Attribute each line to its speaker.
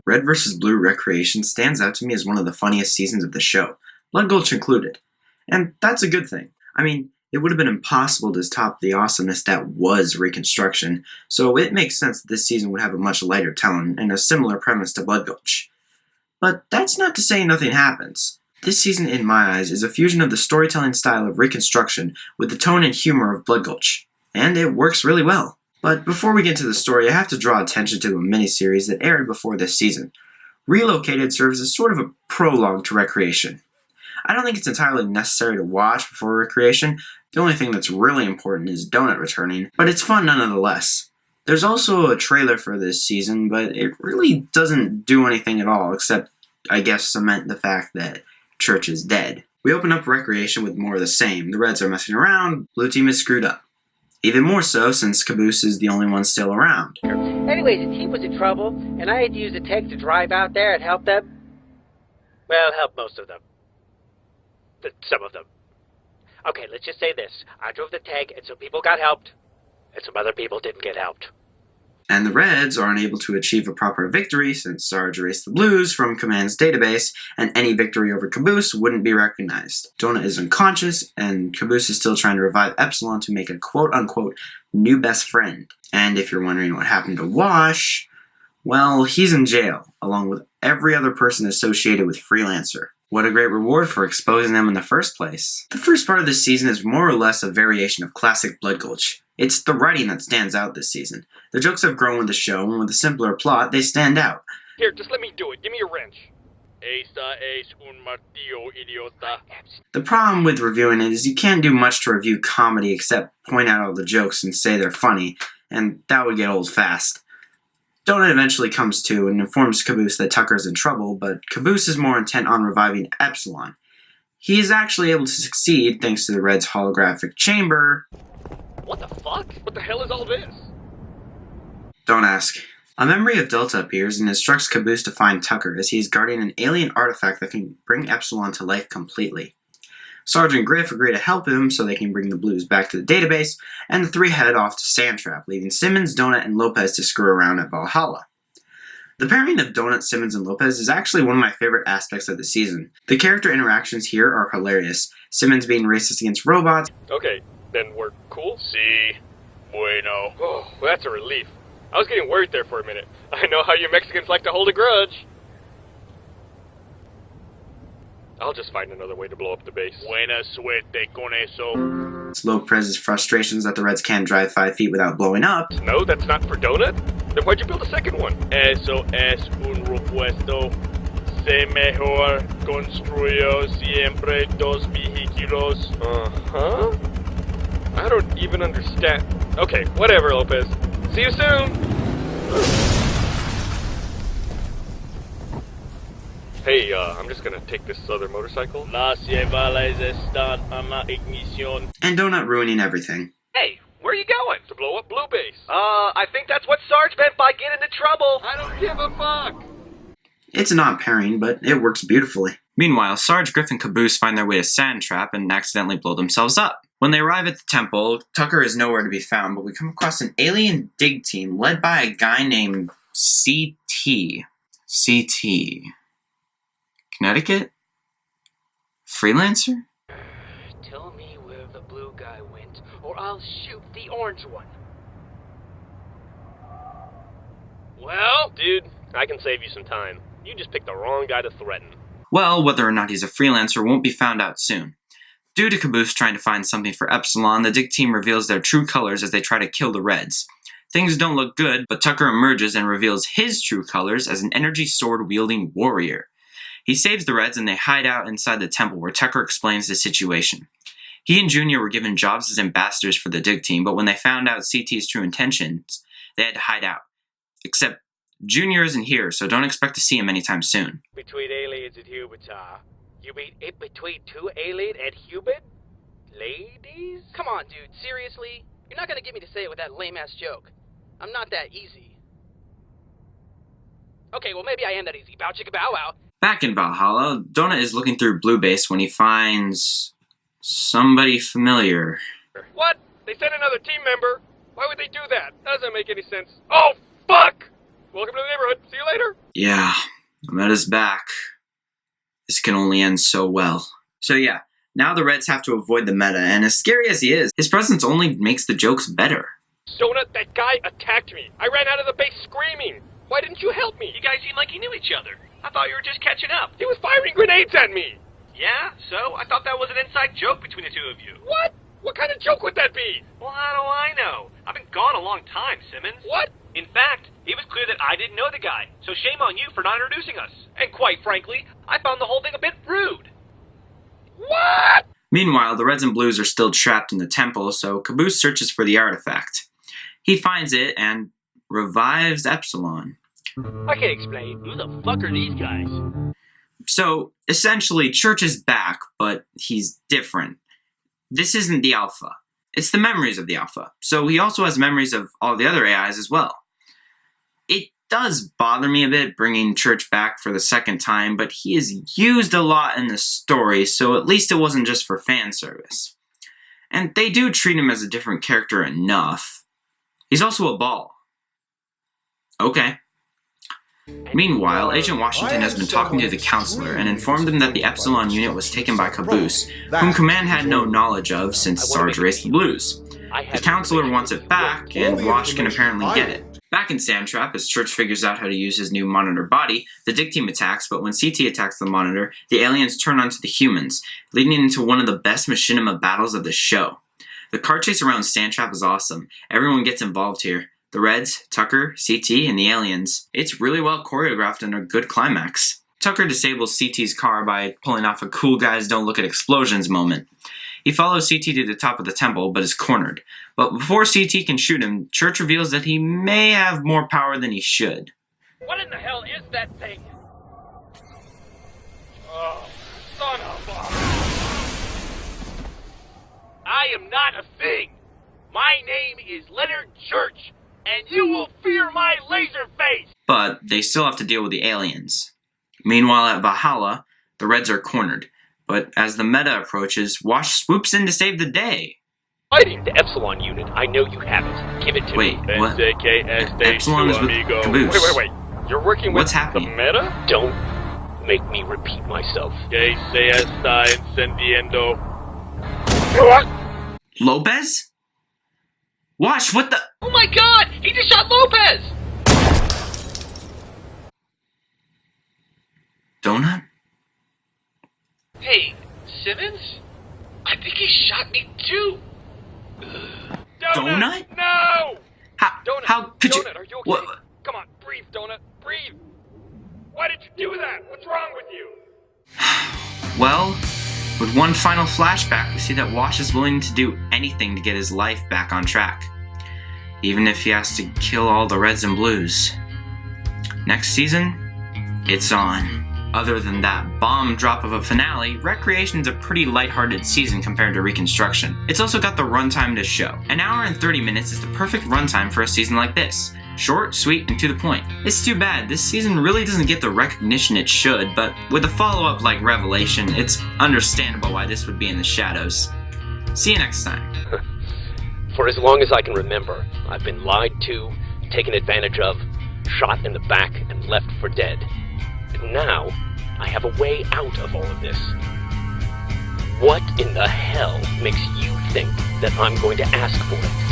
Speaker 1: Red vs. Blue Recreation stands out to me as one of the funniest seasons of the show, Blood Gulch included. And that's a good thing. I mean, it would have been impossible to top the awesomeness that was Reconstruction, so it makes sense that this season would have a much lighter tone and a similar premise to Blood Gulch. But that's not to say nothing happens. This season, in my eyes, is a fusion of the storytelling style of Reconstruction with the tone and humor of Blood Gulch, and it works really well. But before we get into the story, I have to draw attention to a miniseries that aired before this season. Relocated serves as sort of a prologue to Recreation. I don't think it's entirely necessary to watch before Recreation. The only thing that's really important is Donut returning, but it's fun nonetheless. There's also a trailer for this season, but it really doesn't do anything at all, except, I guess, cement the fact that Church is dead. We open up Recreation with more of the same. The Reds are messing around, Blue Team is screwed up. Even more so since Caboose is the only one still around.
Speaker 2: Anyways, the team was in trouble, and I had to use a tank to drive out there and help them. Well, help most of them. Some of them. Okay, let's just say this. I drove the tank, and some people got helped, and some other people didn't get helped.
Speaker 1: And the Reds are unable to achieve a proper victory since Sarge erased the Blues from Command's database, and any victory over Caboose wouldn't be recognized. Donut is unconscious, and Caboose is still trying to revive Epsilon to make a quote-unquote new best friend. And if you're wondering what happened to Wash, well, he's in jail, along with every other person associated with Freelancer. What a great reward for exposing them in the first place. The first part of this season is more or less a variation of classic Blood Gulch. It's the writing that stands out this season. The jokes have grown with the show, and with a simpler plot, they stand out.
Speaker 3: Here, just let me do it. Give me a wrench. Esta es un martillo, idiota.
Speaker 1: The problem with reviewing it is you can't do much to review comedy except point out all the jokes and say they're funny, and that would get old fast. Donut eventually comes to and informs Caboose that Tucker's in trouble, but Caboose is more intent on reviving Epsilon. He is actually able to succeed thanks to the Reds' holographic chamber.
Speaker 3: What the fuck? What the hell is all this?
Speaker 1: Don't ask. A memory of Delta appears and instructs Caboose to find Tucker as he is guarding an alien artifact that can bring Epsilon to life completely. Sarge and Griff agree to help him so they can bring the Blues back to the database, and the three head off to Sandtrap, leaving Simmons, Donut, and Lopez to screw around at Valhalla. The pairing of Donut, Simmons, and Lopez is actually one of my favorite aspects of the season. The character interactions here are hilarious, Simmons being racist against robots.
Speaker 3: Okay, then we're cool? Si. Bueno. Oh, well, that's a relief. I was getting worried there for a minute. I know how you Mexicans like to hold a grudge. I'll just find another way to blow up the base. Buena suerte con eso.
Speaker 1: Lopez's frustrations that the Reds can't drive 5 feet without blowing up.
Speaker 3: No, that's not for Donut? Then why'd you build a second one? Eso es un repuesto. Se mejor construyó siempre dos vehículos. Uh-huh? I don't even understand. Okay, whatever, Lopez. See you soon! Hey, I'm just gonna take this other motorcycle. Las llevales están a la ignición.
Speaker 1: And Donut ruining everything.
Speaker 3: Hey, where are you going? To blow up Blue Base. I think that's what Sarge meant by get into trouble. I don't give a fuck.
Speaker 1: It's an odd pairing, but it works beautifully. Meanwhile, Sarge, Griff, and Caboose find their way to Sandtrap and accidentally blow themselves up. When they arrive at the temple, Tucker is nowhere to be found, but we come across an alien dig team led by a guy named CT. CT. Connecticut? Freelancer?
Speaker 2: Tell me where the blue guy went, or I'll shoot the orange one.
Speaker 3: Well, dude, I can save you some time. You just picked the wrong guy to threaten.
Speaker 1: Well, whether or not he's a freelancer won't be found out soon. Due to Caboose trying to find something for Epsilon, the dig team reveals their true colors as they try to kill the Reds. Things don't look good, but Tucker emerges and reveals his true colors as an energy sword-wielding warrior. He saves the Reds and they hide out inside the temple where Tucker explains the situation. He and Junior were given jobs as ambassadors for the dig team, but when they found out CT's true intentions, they had to hide out. Except Junior isn't here, so don't expect to see him anytime soon.
Speaker 2: Between aliens and humans, You mean in between two alien and human? Ladies? Come on, dude, seriously? You're not gonna get me to say it with that lame-ass joke. I'm not that easy. Okay, well maybe I am that easy. Bow chicka bow wow.
Speaker 1: Back in Valhalla, Donut is looking through Blue Base when he finds somebody familiar.
Speaker 3: What? They sent another team member? Why would they do that? Doesn't make any sense. Oh, fuck! Welcome to the neighborhood. See you later.
Speaker 1: Yeah, Meta's back. This can only end so well. So yeah, now the Reds have to avoid the Meta, and as scary as he is, his presence only makes the jokes better.
Speaker 3: Donut, that guy attacked me. I ran out of the base screaming. Why didn't you help me?
Speaker 4: You guys seemed like you knew each other. I thought you were just catching up.
Speaker 3: He was firing grenades at me.
Speaker 4: Yeah, so? I thought that was an inside joke between the two of you.
Speaker 3: What? What kind of joke would that be?
Speaker 4: Well, how do I know? I've been gone a long time, Simmons.
Speaker 3: What?
Speaker 4: In fact, it was clear that I didn't know the guy, so shame on you for not introducing us. And quite frankly, I found the whole thing a bit rude.
Speaker 3: What?
Speaker 1: Meanwhile, the Reds and Blues are still trapped in the temple, so Caboose searches for the artifact. He finds it and revives Epsilon.
Speaker 4: I can't explain. Who the fuck are these guys?
Speaker 1: So, essentially, Church is back, but he's different. This isn't the Alpha. It's the memories of the Alpha, so he also has memories of all the other AIs as well. It does bother me a bit bringing Church back for the second time, but he is used a lot in the story, so at least it wasn't just for fan service. And they do treat him as a different character enough. He's also a ball. Okay. Meanwhile, Agent Washington has been talking to the counselor and informed him that the Epsilon unit was taken by Caboose, whom Command had no knowledge of since Sarge raced the Blues. The counselor wants it back, and Wash can apparently get it. Back in Sandtrap, as Church figures out how to use his new monitor body, the Dig Team attacks, but when CT attacks the monitor, the aliens turn onto the humans, leading into one of the best machinima battles of the show. The car chase around Sandtrap is awesome. Everyone gets involved here. The Reds, Tucker, CT, and the aliens. It's really well choreographed and a good climax. Tucker disables CT's car by pulling off a cool guys don't look at explosions moment. He follows CT to the top of the temple, but is cornered. But before CT can shoot him, Church reveals that he may have more power than he should.
Speaker 3: What in the hell is that thing? Oh, son of a... I am not a thing. My name is Leonard Church, and you will fear my laser face!
Speaker 1: But they still have to deal with the aliens. Meanwhile, at Valhalla, the Reds are cornered. But as the meta approaches, Wash swoops in to save the day.
Speaker 4: Fighting the Epsilon unit, I know you haven't. Give it to
Speaker 1: Wait,
Speaker 4: me.
Speaker 1: what? Epsilon is with Caboose.
Speaker 3: Wait. You're working with
Speaker 1: What's happening?
Speaker 3: the meta?
Speaker 4: Don't make me repeat myself.
Speaker 3: Que se está encendiendo.
Speaker 4: What?
Speaker 1: Lopez? Wash, what the?
Speaker 4: Oh my god! He just shot Lopez!
Speaker 1: Donut?
Speaker 4: Hey, Simmons? I think he shot me too.
Speaker 1: Donut?
Speaker 3: No! Donut!
Speaker 1: How could you?
Speaker 3: Donut, are you okay?
Speaker 1: What?
Speaker 3: Come on, breathe, Donut, breathe! Why did you do that? What's wrong with you?
Speaker 1: Well, with one final flashback, we see that Wash is willing to do anything to get his life back on track. Even if he has to kill all the Reds and Blues. Next season, it's on. Other than that bomb drop of a finale, Recreation's a pretty lighthearted season compared to Reconstruction. It's also got the runtime to show. An hour and 30 minutes is the perfect runtime for a season like this. Short, sweet, and to the point. It's too bad, this season really doesn't get the recognition it should, but with a follow-up like Revelation, it's understandable why this would be in the shadows. See you next time.
Speaker 4: For as long as I can remember, I've been lied to, taken advantage of, shot in the back, and left for dead. And now, I have a way out of all of this. What in the hell makes you think that I'm going to ask for it?